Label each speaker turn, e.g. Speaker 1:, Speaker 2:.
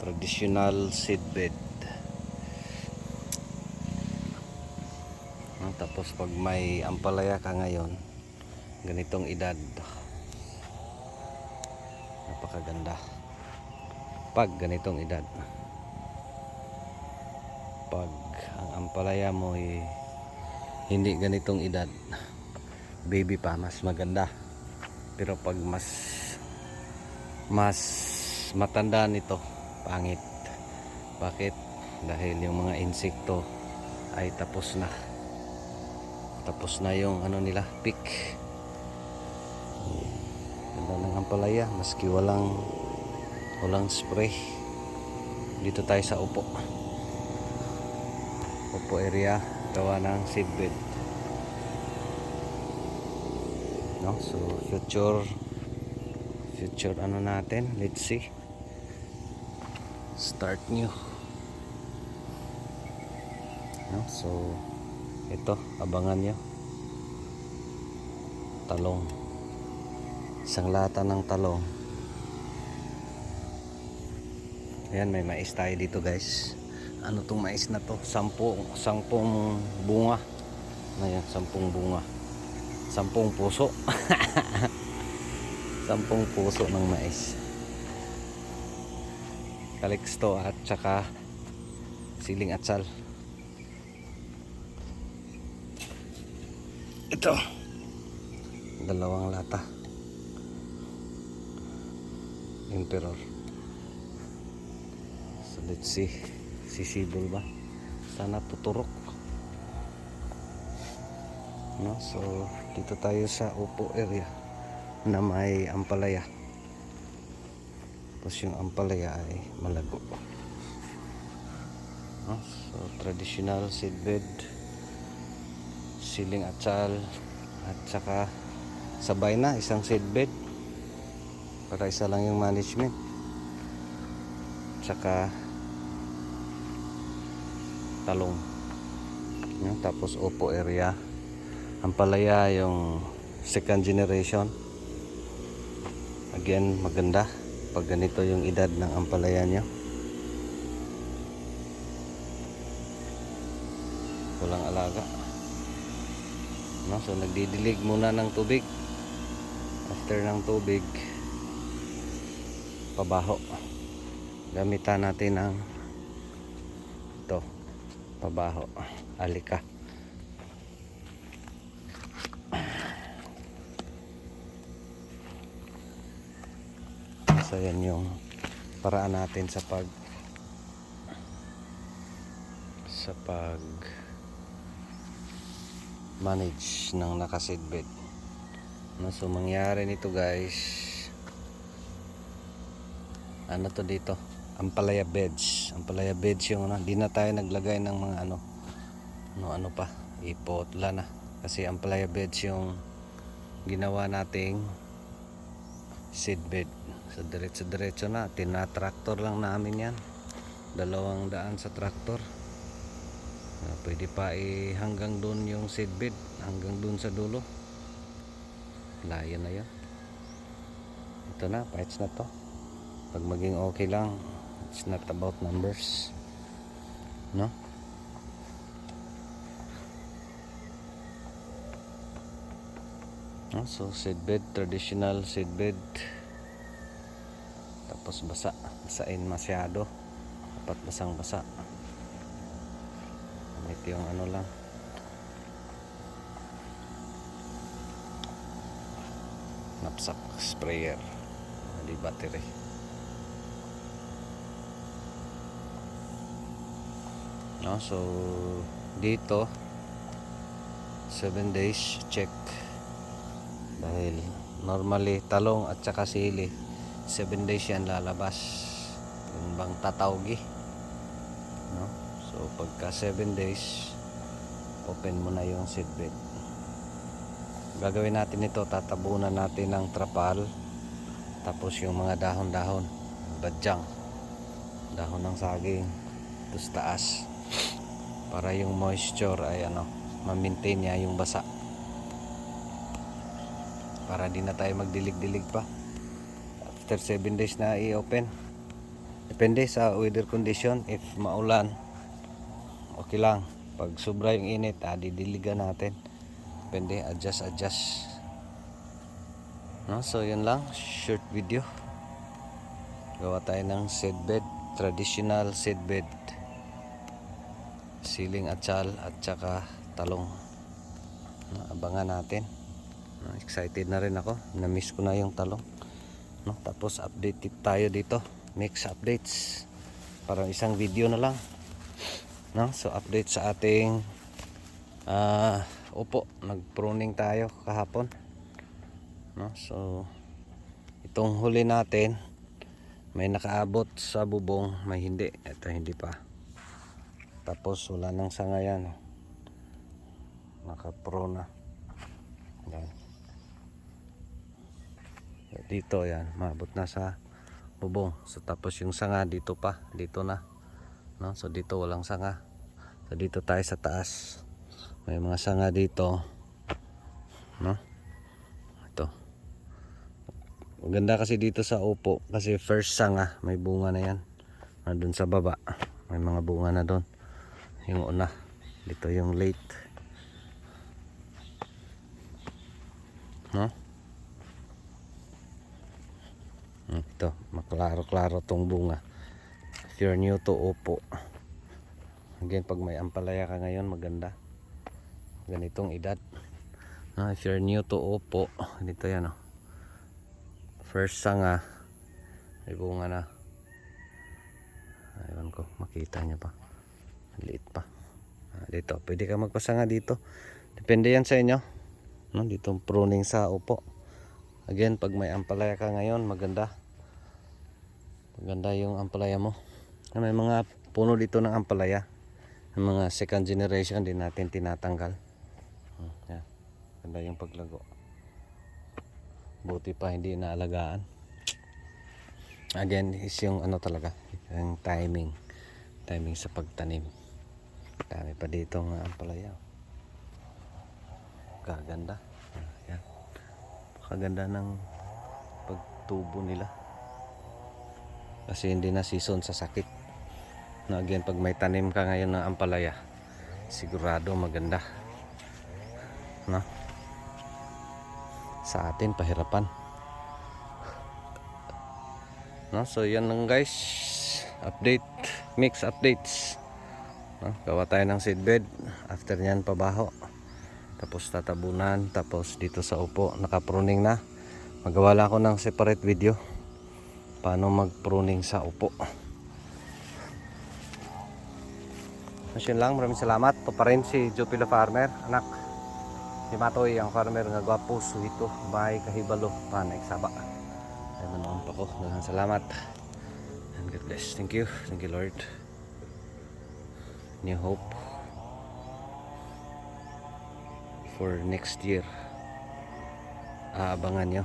Speaker 1: traditional seedbed. Tapos pag may ampalaya ka ngayon, ganitong edad, napakaganda. Pag ganitong edad, pag ang ampalaya mo ay hindi ganitong edad, baby pa, mas maganda. Pero pag mas matanda nito, pangit. Bakit? Dahil yung mga insekto ay tapos na yung ano nila, peak. Ganda ng ampalaya maski walang spray. Dito tayo sa upo area, gawa ng seedbed, no? So future ano natin, let's see, start new, no? So ito, abangan nyo talong, isang lata ng talong. Ayan, may mais tayo dito guys. Ano tong mais na to? 10 bunga. Ayan, 10 bunga. 10 puso. 10 puso ng mais. Calixto at saka siling atsal. Ito, 2 lata. Emperor. So let's see, sisibol ba? Sana tuturok, no? So dito tayo sa upo area na may ampalaya. Tapos yung ampalaya ay malago, no? So traditional seedbed, siling atsal, at saka sabay na isang seedbed para isa lang yung management. Saka talong, no? Tapos upo area, ampalaya yung second generation. Again, maganda pag ganito yung edad ng ampalaya nyo. Walang alaga, no? So nagdidilig muna ng tubig. After ng tubig, pabaho. Gamitan natin ng ito, pabaho, alika. So yan yung paraan natin sa pag manage ng nakaseedbed, no? So mangyari nito guys, ano to dito, ampalaya beds yung ano, di na tayo naglagay ng mga ano pa, ipot, wala na, kasi ampalaya beds yung ginawa nating seedbed. So diretso na, tinatraktor lang namin yan, 200 sa traktor. Pwede pa hanggang doon yung seedbed, hanggang doon sa dulo, layo na yun. Ito na, patch na to. Pag maging okay lang, it's not about numbers, no? So seedbed, traditional seedbed, tapos basain masyado, dapat basa. Ito yung ano lang, knapsack sprayer, di battery. No, so dito 7 days check, dahil normally talong at saka sili 7 days yan lalabas, yung bang tatawgi, no? So pagka 7 days open mo na yung seedbed. Gagawin natin ito, tatabunan natin ng trapal, tapos yung mga dahon badyang dahon ng saging ito sa taas, para yung moisture ay ma-maintain niya yung basa, para di na tayo magdilig-dilig pa. After 7 days na i-open, Depende sa weather condition. If maulan, okay lang. Pag sobra yung init, didiligan natin. Depende, adjust. No, so yun lang, short video. Gawa tayo ng seedbed, traditional seedbed. Siling atsal at saka talong. No, abangan natin. No, excited na rin ako. Na-miss ko na yung talong. No, tapos update tayo dito. Mix updates. Parang isang video na lang. No, so update sa ating upo. Nag-pruning tayo kahapon. No, so itong huli natin, may nakaabot sa bubong, may hindi. Ito hindi pa. Tapos wala nang sanga yan. Naka-pro na. Yan. Dito yan, maabot na sa bubong. So tapos yung sanga dito pa, dito na. No? So dito walang sanga. So dito tayo sa taas. May mga sanga dito. No? Ito. Maganda kasi dito sa upo kasi first sanga, may bunga na yan. Doon sa baba, may mga bunga na doon. Yung una, dito yung late. No? Ito, maklaro-klaro tong bunga. If you're new to upo, again, pag may ampalaya ka ngayon, maganda. Ganitong edad. No, if you're new to upo, dito yan, oh. First sanga, may bunga na. Ayun ko, makita nyo pa. Liit pa. Dito, pwede ka magpasanga dito. Depende yan sa inyo. No, dito pruning sa upo. Again, pag may ampalaya ka ngayon, maganda. Maganda yung ampalaya mo. May mga puno dito ng ampalaya. Yung mga second generation din natin tinatanggal. Yan. Ganda yung paglago. Buti pa hindi naalagaan. Again, is yung ano talaga, yung timing sa pagtanim. Dami pa dito ng ampalaya. Kaganda. Yan. Kaganda ng pagtubo nila. Kasi hindi na season sa sakit. No, again, pag may tanim ka ngayon ng ampalaya, sigurado maganda. No? Sa atin, pahirapan. No? So, yan lang guys. Update. Mix updates. No? Gawa tayo ng seedbed. After nyan, pabaho. Tapos tatabunan. Tapos dito sa upo, naka-pruning na. Magawa lang ako ng separate video. Paano mag-pruning sa upo. Yun lang, maraming salamat. Ito pa rin si Jupilo Farmer, anak si Matoy, ang farmer nga gwapo, suwito, bahay, kahibalo, panay, saba. Ay manoon pa ko. Daghang salamat. And God bless. Thank you Lord. New hope for next year. Aabangan nyo.